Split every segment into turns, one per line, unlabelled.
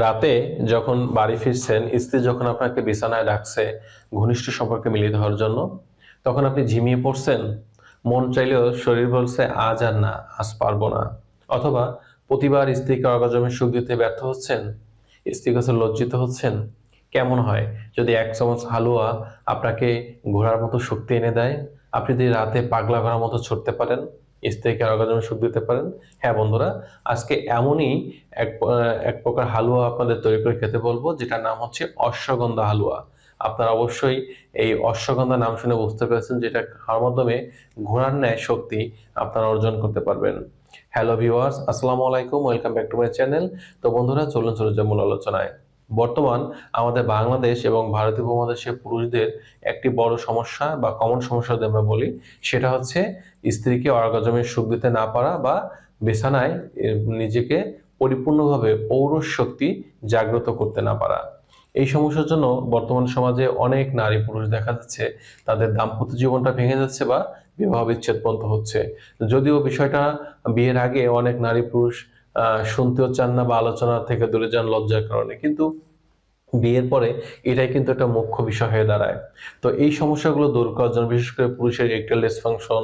রাতে যখন বাড়ি ফিরছেন, স্ত্রী যখন আপনাকে বিছানায় ডাকছে ঘনিষ্ঠ সম্পর্কে মিলিত হওয়ার জন্য, তখন আপনি ঝিমিয়ে পড়ছেন। মন চাইলেও শরীর বলছে আজ আর না, আজ পারবো না। অথবা প্রতিবার স্ত্রীকে অর্গাজমের সুখ দিতে ব্যর্থ হচ্ছেন, স্ত্রীর কাছে লজ্জিত হচ্ছেন। কেমন হয় যদি 1 চামচ হালুয়া আপনাকে ঘোড়ার মতো শক্তি এনে দেয়? আপনি যদি রাতে পাগলা ঘোড়ার মতো ছুটতে পারেন, স্ত্রীকে অর্গাজমের সুখ দিতে পারেন। হ্যাঁ বন্ধুরা, আজকে এমনই এক প্রকার হালুয়া আপনাদের তৈরি করে খেতে বলবো, যেটার নাম হচ্ছে অশ্বগন্ধা হালুয়া। আপনারা অবশ্যই এই অশ্বগন্ধা নাম শুনে বুঝতে পেরেছেন, যেটা খাওয়ার মাধ্যমে ঘোড়ার ন্যায় শক্তি আপনারা অর্জন করতে পারবেন। হ্যালো ভিউয়ার্স, আসসালামু আলাইকুম, welcome back to my channel. তো বন্ধুরা, চলুন চলে যাই মূল আলোচনায়। বর্তমান আমাদের বাংলাদেশ এবং ভারতীয় উপমহাদেশে পুরুষদের একটি বড় সমস্যা বা কমন সমস্যা যদি আমরা বলি, সেটা হচ্ছে স্ত্রীকে অর্গাজমের সুখ দিতে না পারা বা বিছানায় নিজেকে পরিপূর্ণভাবে পৌরুষ শক্তি জাগ্রত করতে না পারা। এই সমস্যার জন্য বর্তমান সমাজে অনেক নারী পুরুষ দেখা যাচ্ছে তাদের দাম্পত্য জীবনটা ভেঙে যাচ্ছে বা বিবাহ বিচ্ছেদ পর্যন্ত হচ্ছে। যদিও বিষয়টা বিয়ের আগে অনেক নারী পুরুষ শুনতেও চান না বা আলোচনা থেকে দূরে যান লজ্জার কারণে, কিন্তু বিয়ের পরে এটাই কিন্তু একটা মুখ্য বিষয় হয়ে দাঁড়ায়। তো এই সমস্যাগুলো দূর করার জন্য, বিশেষ করে পুরুষের ইরেকটাইল ডিসফাংশন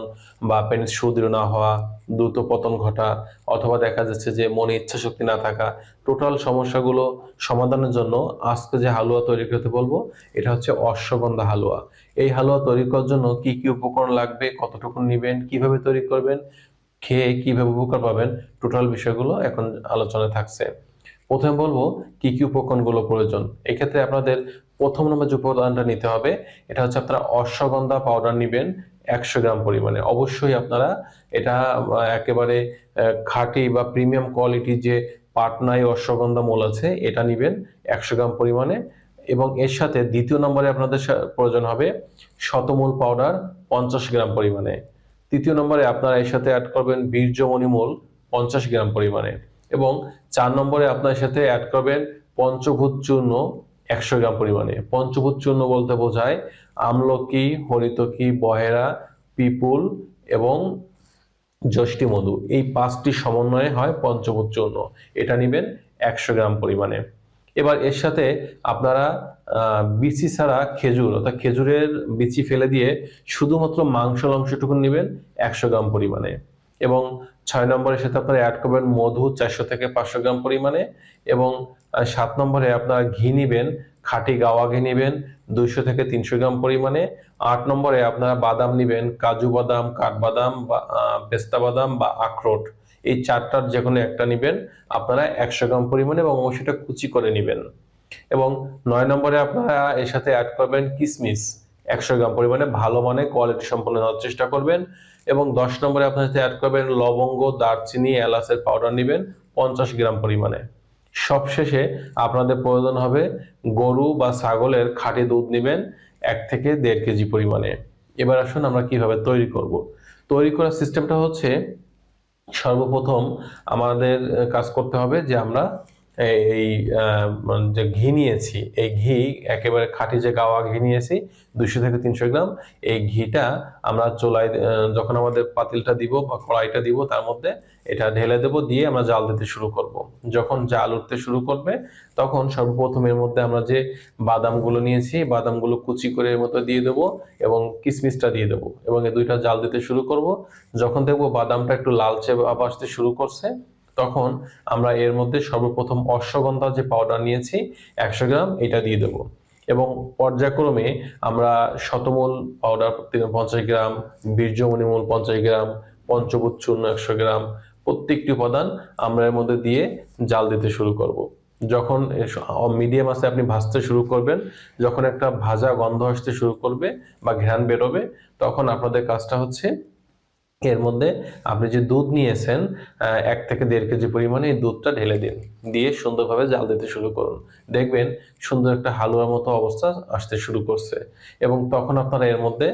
বা পেনিস সুদৃঢ় না হওয়া, দ্রুত পতন ঘটা, অথবা দেখা যাচ্ছে যে মনে ইচ্ছা শক্তি না থাকা, টোটাল সমস্যাগুলো সমাধানের জন্য আজকে যে হালুয়া তৈরি করতে বলবো, এটা হচ্ছে অশ্বগন্ধা হালুয়া। এই হালুয়া তৈরি করার জন্য কি কি উপকরণ লাগবে, কতটুকু নেবেন, কিভাবে তৈরি করবেন, খেয়ে কিভাবে উপকার পাবেন, টোটাল বিষয়গুলো এখন আলোচনায় থাকছে। প্রথমে বলবো কি কি উপকরণগুলো প্রয়োজন। এক্ষেত্রে আপনাদের প্রথম নম্বর যে উপাদানটা নিতে হবে, এটা হচ্ছে আপনারা অশ্বগন্ধা পাউডার নিবেন 100 গ্রাম পরিমাণে। অবশ্যই আপনারা এটা একেবারে খাঁটি বা প্রিমিয়াম কোয়ালিটি যে পাটনাই অশ্বগন্ধা মূল আছে, এটা নিবেন 100 গ্রাম পরিমাণে। এবং এর সাথে দ্বিতীয় নম্বরে আপনাদের প্রয়োজন হবে শতমূল পাউডার 50 গ্রাম পরিমাণে। তৃতীয় নম্বরে আপনারা এর সাথে অ্যাড করবেন বীর্যমণি মূল 50 গ্রাম পরিমাণে। এবং 4 নম্বরে আপনার সাথে অ্যাড করবেন পঞ্চভূত চূর্ণ 100 গ্রাম পরিমাণে। পঞ্চভূত চূর্ণ বলতে বোঝায় আমলকি, হরিতকি, বহেরা, পিপুল এবং যষ্টি মধু। এই 5টি সমন্বয়ে হয় পঞ্চভূত চূর্ণ। এটা নেবেন 100 গ্রাম পরিমাণে। এবার এর সাথে আপনারা বিচি ছাড়া খেজুর, অর্থাৎ খেজুরের বিচি ফেলে দিয়ে শুধুমাত্র মাংসের অংশটুকু নেবেন 100 গ্রাম পরিমাণে। এবং 6 নম্বরের সাথে আপনারা অ্যাড করবেন মধু 400 থেকে 500 গ্রাম পরিমাণে। এবং 7 নম্বরে আপনারা ঘি নেবেন, খাঁটি গাওয়া ঘি নেবেন 200 থেকে 300 গ্রাম পরিমাণে। 8 নম্বরে আপনারা বাদাম নেবেন, কাজু বাদাম, কাঠবাদাম বা পেস্তা বাদাম বা আখরোট। এই 4টার যে কোনো একটা নেবেন আপনারা 100 গ্রাম পরিমাণে, এবং সেটা কুচি করে নেবেন। এবং 9 নম্বরে আপনারা এর সাথে অ্যাড করবেন কিশমিশ 100 গ্রাম পরিমাণে, ভালো মানে কোয়ালিটি সম্পন্ন হওয়ার চেষ্টা করবেন। এবং 10 নম্বরে আপনার সাথে অ্যাড করবেন লবঙ্গ, দারচিনি, এলাচের পাউডার নেবেন 50 গ্রাম পরিমাণে। সবশেষে আপনাদের প্রয়োজন হবে গরু বা ছাগলের খাঁটি দুধ নেবেন 1 থেকে 1.5 কেজি পরিমাণে। এবার আসুন আমরা কিভাবে তৈরি করব। তৈরি করার সিস্টেমটা হচ্ছে, সর্বপ্রথম আমাদের কাজ করতে হবে যে আমরা এই যে ঘি নিয়েছি, এই ঘি একেবারে খাঁটি যে গাওয়া ঘি নিয়েছি 200 থেকে 300 গ্রাম। এই ঘিটা আমরা চুলায় যখন আমাদের পাতিলটা দিব বা কড়াইটা দিব, তার মধ্যে এটা ঢেলে দেব, দিয়ে আমরা জাল দিতে শুরু করব। যখন জাল উঠতে শুরু করবে, তখন সর্বপ্রথম এর মধ্যে আমরা যে বাদামগুলো নিয়েছি, বাদামগুলো কুচি করে এর মধ্যে দিয়ে দেবো, এবং কিশমিশটা দিয়ে দেবো, এবং এই দুইটা জাল দিতে শুরু করব। যখন দেখবো বাদামটা একটু লালচে ভাব আসতে শুরু করছে, তখন আমরা এর মধ্যে সর্বপ্রথম অশ্বগন্ধা যে পাউডার নিয়েছি 100 গ্রাম, এটা দিয়ে দেবো। এবং পর্যায়ক্রমে আমরা শতমূল পাউডার 50 গ্রাম, বীর্যমণিমূল 50 গ্রাম, পঞ্চভূত চূর্ণ 100 গ্রাম, প্রত্যেকটি উপাদান আমরা এর মধ্যে দিয়ে জাল দিতে শুরু করব। যখন মিডিয়াম আছে আপনি ভাজতে শুরু করবেন, যখন একটা ভাজা গন্ধ আসতে শুরু করবে বা ঘ্রাণ বেরোবে, তখন আপনাদের কাজটা হচ্ছে এর মধ্যে আপনি যে দুধ নিয়েছেন 1 থেকে 1.5 কেজি পরিমাণে, এই দুধটা ঢেলে দিন, দিয়ে সুন্দরভাবে জাল দিতে শুরু করুন। দেখবেন সুন্দর একটা হালুয়ার মতো অবস্থা আসতে শুরু করছে। এবং তখন আপনারা এর মধ্যে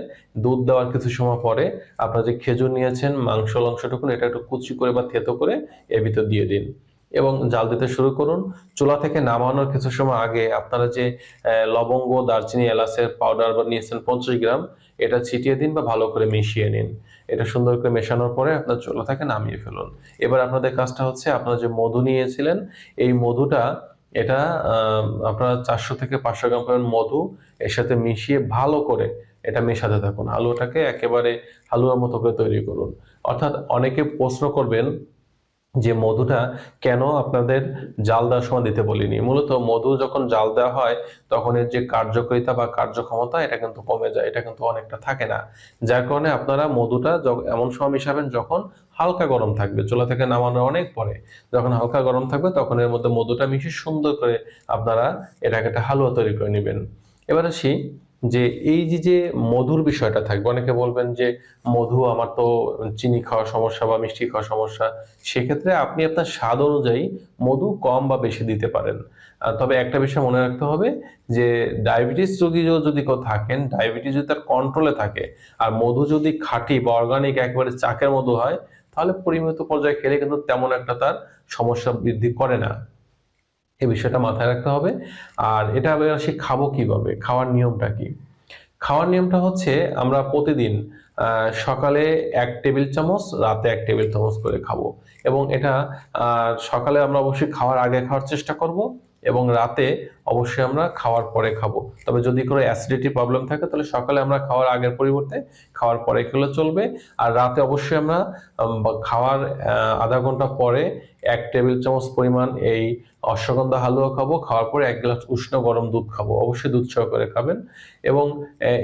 দুধ দেওয়ার কিছু সময় পরে আপনারা যে খেজুর নিয়েছেন মাংসল অংশটুকু, এটা একটু কুচি করে বা থেতো করে এর ভিতর দিয়ে দিন এবং জাল দিতে শুরু করুন। চুলা থেকে নামানোর কিছু সময় আগে আপনারা যে লবঙ্গ, দারচিনি, এলাচের পাউডার নিয়েছেন 50 গ্রাম, এটা ছিটিয়ে দিন বা ভালো করে মিশিয়ে নিন। এটা সুন্দর করে মেশানোর পরে আপনার চুলা থেকে নামিয়ে ফেলুন। এবার আপনাদের কাজটা হচ্ছে, আপনারা যে মধু নিয়েছিলেন, এই মধুটা এটা আপনারা 400 থেকে 500 গ্রাম পরিমাণ মধু এর সাথে মিশিয়ে ভালো করে এটা মেশাতে থাকুন। হালুয়াটাকে একেবারে হালুয়ার মতো করে তৈরি করুন। অর্থাৎ অনেকে প্রশ্ন করবেন যে মধুটা কেন আপনাদের জাল দেওয়ার সময় দিতে বলিনি। মূলত মধু যখন জাল দেওয়া হয় তখন এর যে কার্যকারিতা বা কার্যক্ষমতা এটা কিন্তু কমে যায়, এটা কিন্তু অনেকটা থাকে না। যার কারণে আপনারা মধুটা এমন সময় মিশাবেন যখন হালকা গরম থাকবে, চুলা থেকে নামানোর অনেক পরে যখন হালকা গরম থাকবে তখন এর মধ্যে মধুটা মিশিয়ে সুন্দর করে আপনারা এটাকে একটা হালুয়া তৈরি করে নেবেন। এবার আসি যে এই যে মধুর বিষয়টা থাকবে, অনেকে বলবেন যে মধু আমার তো চিনি খাওয়ার সমস্যা বা মিষ্টি খাওয়ার সমস্যা, সেক্ষেত্রে আপনি আপনার স্বাদ অনুযায়ী মধু কম বা বেশি দিতে পারেন। তবে একটা বিষয় মনে রাখতে হবে যে ডায়াবেটিস রোগীও যদি কেউ থাকেন, ডায়াবেটিস যদি তার কন্ট্রোলে থাকে আর মধু যদি খাঁটি বা অর্গানিক একেবারে চাকের মধু হয়, তাহলে পরিমিত পর্যায়ে খেলে কিন্তু তেমন একটা তার সমস্যা বৃদ্ধি করে না। এই বিষয়টা মাথায় রাখতে হবে। আর এটা এবার আসি খাবো কিভাবে, খাওয়ার নিয়মটা কি? খাওয়ার নিয়মটা হচ্ছে আমরা প্রতিদিন সকালে 1 টেবিল চামচ, রাতে 1 টেবিল চামচ করে খাবো। এবং এটা সকালে আমরা অবশ্যই খাওয়ার আগে খাওয়ার চেষ্টা করব এবং রাতে অবশ্যই আমরা খাওয়ার পরে খাবো। তবে যদি কোনো অ্যাসিডিটি প্রবলেম থাকে তাহলে সকালে আমরা খাওয়ার আগের পরিবর্তে খাওয়ার পরে খেলে চলবে। আর রাতে অবশ্যই আমরা খাওয়ার আধা ঘন্টা পরে 1 টেবিল চামচ পরিমাণ এই অশ্বগন্ধা হালুয়া খাবো। খাওয়ার পরে 1 গ্লাস উষ্ণ গরম দুধ খাবো। অবশ্যই দুধ সহকারে খাবেন এবং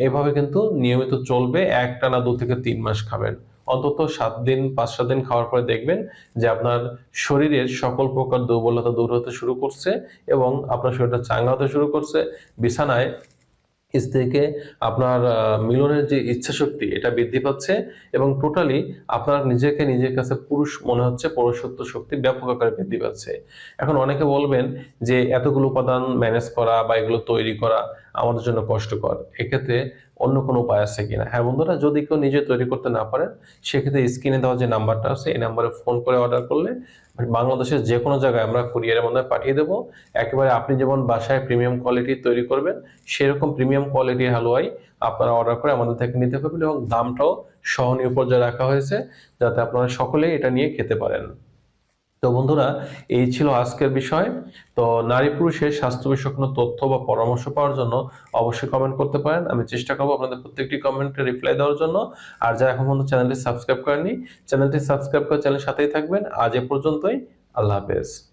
এভাবে কিন্তু নিয়মিত চলবে। একটানা 2 থেকে 3 মাস খাবেন। অন্তত 7 দিন 5-7 দিন খাওয়ার পরে দেখবেন যে আপনার শরীরের সকল প্রকার দুর্বলতা দূর হতে শুরু করছে এবং আপনার শরীরটা চাঙ্গা হতে শুরু করছে। বিছানায় স্ত্রীকে আপনার মিলনের যে ইচ্ছাশক্তি এটা বৃদ্ধি পাচ্ছে এবং টোটালি আপনার নিজেকে নিজের কাছে পুরুষ মনে হচ্ছে, পুরুষত্ব শক্তি ব্যাপক আকারে বৃদ্ধি পাচ্ছে। এখন অনেকে বলবেন যে এতগুলো উপাদান ম্যানেজ করা বা এগুলো তৈরি করা আমাদের জন্য কষ্টকর। এক্ষেত্রে অন্য কোনো উপায় আছে কিনা? হ্যাঁ বন্ধুরা, যদি কেউ নিজে তৈরি করতে না পারেন সেক্ষেত্রে স্ক্রিনে দেওয়া যে নাম্বারটা আছে এই নাম্বারে ফোন করে অর্ডার করলে বাংলাদেশের যে কোনো জায়গায় আমরা কুরিয়ারের মাধ্যমে পাঠিয়ে দেবো। একেবারে আপনি যেমন বাসায় প্রিমিয়াম কোয়ালিটি তৈরি করবেন সেরকম প্রিমিয়াম কোয়ালিটির হালুয়াই আপনারা অর্ডার করে আমাদের থেকে নিতে পারবেন এবং দামটাও সহনীয় পর্যায়ে রাখা হয়েছে যাতে আপনারা সকলেই এটা নিয়ে খেতে পারেন। তো বন্ধুরা, এই ছিল আজকের বিষয়। তো নারী পুরুষের স্বাস্থ্য বিষয়ক কোনো তথ্য বা পরামর্শ পাওয়ার জন্য অবশ্যই কমেন্ট করতে পারেন। আমি চেষ্টা করবো আপনাদের প্রত্যেকটি কমেন্টে রিপ্লাই দেওয়ার জন্য। আর যারা এখন পর্যন্ত চ্যানেলটি সাবস্ক্রাইব করেননি, চ্যানেলটি সাবস্ক্রাইব করে চ্যানেলের সাথেই থাকবেন। আজ এ পর্যন্তই। আল্লাহ হাফেজ।